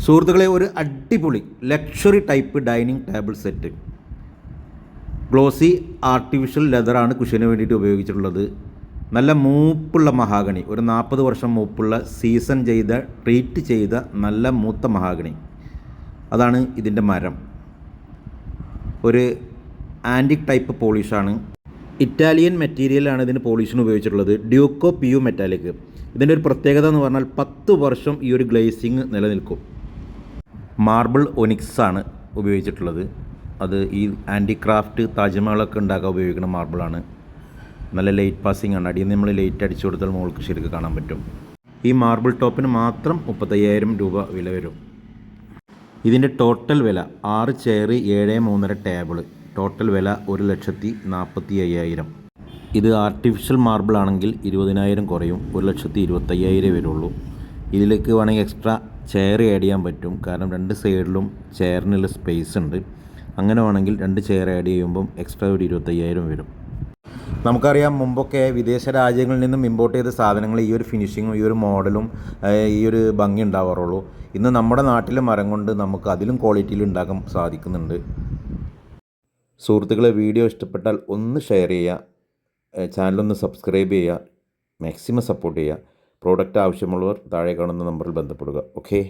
സുഹൃത്തുക്കളെ, ഒരു അടിപൊളി luxury type dining table set. Glossy artificial ലെതറാണ് കുഷ്യന് വേണ്ടിയിട്ട് ഉപയോഗിച്ചിട്ടുള്ളത്. നല്ല മൂപ്പുള്ള മഹാഗണി, ഒരു 40 വർഷം മൂപ്പുള്ള സീസൺ ചെയ്ത ട്രീറ്റ് ചെയ്ത നല്ല മൂത്ത മഹാഗണി. അതാണ് ഇതിൻ്റെ മരം. ഒരു ആൻറ്റിക് ടൈപ്പ് പോളിഷാണ്. ഇറ്റാലിയൻ മെറ്റീരിയലാണ് ഇതിന് പോളിഷിന് ഉപയോഗിച്ചിട്ടുള്ളത്. ഡ്യൂക്കോ പിയു മെറ്റാലിക്. ഇതിൻ്റെ ഒരു പ്രത്യേകത എന്ന് പറഞ്ഞാൽ 10 വർഷം ഈ ഒരു ഗ്ലേസിങ് നിലനിൽക്കും. മാർബിൾ ഒനിക്സ് ആണ് ഉപയോഗിച്ചിട്ടുള്ളത്. അത് ഈ ആൻറ്റിക്രാഫ്റ്റ് താജ്മഹലൊക്കെ ഉണ്ടാക്കാൻ ഉപയോഗിക്കുന്ന മാർബിളാണ്. നല്ല ലൈറ്റ് പാസിംഗ് ആണ്. അടിയിൽ നമ്മൾ ലൈറ്റ് അടിച്ചു കൊടുത്താൽ മുകൾക്ക് ശരിക്കും കാണാൻ പറ്റും. ഈ മാർബിൾ ടോപ്പിന് മാത്രം 35,000 രൂപ വില വരും. ഇതിൻ്റെ ടോട്ടൽ വില 6 ചെയർ 7.3 ടേബിൾ, ടോട്ടൽ വില 1,45,000. ഇത് ആർട്ടിഫിഷ്യൽ മാർബിൾ ആണെങ്കിൽ 20,000 കുറയും, 1,25,000 വരുള്ളൂ. ഇതിലേക്ക് വേണമെങ്കിൽ എക്സ്ട്രാ ചെയർ ആഡ് ചെയ്യാൻ പറ്റും. കാരണം 2 സൈഡിലും ചെയറിനുള്ള സ്പേസ് ഉണ്ട്. അങ്ങനെ വേണമെങ്കിൽ 2 ചെയർ ആഡ് ചെയ്യുമ്പം എക്സ്ട്രാ ഒരു 25,000 വരും. നമുക്കറിയാം, മുമ്പൊക്കെ വിദേശ രാജ്യങ്ങളിൽ നിന്നും ഇമ്പോർട്ട് ചെയ്ത സാധനങ്ങൾ ഈ ഒരു ഫിനിഷിങ്ങും ഈ ഒരു മോഡലും ഈ ഒരു ഭംഗി ഉണ്ടാവാറുള്ളൂ. ഇന്ന് നമ്മുടെ നാട്ടിലെ മരം കൊണ്ട് നമുക്ക് അതിലും ക്വാളിറ്റിയിൽ ഉണ്ടാക്കാൻ സാധിക്കുന്നുണ്ട്. സുഹൃത്തുക്കളെ, വീഡിയോ ഇഷ്ടപ്പെട്ടാൽ ഒന്ന് ഷെയർ ചെയ്യുക, ചാനലൊന്ന് സബ്സ്ക്രൈബ് ചെയ്യുക, മാക്സിമം സപ്പോർട്ട് ചെയ്യുക. പ്രോഡക്റ്റ് ആവശ്യമുള്ളവർ താഴെ കാണുന്ന നമ്പറിൽ ബന്ധപ്പെടുക. ഓക്കെ.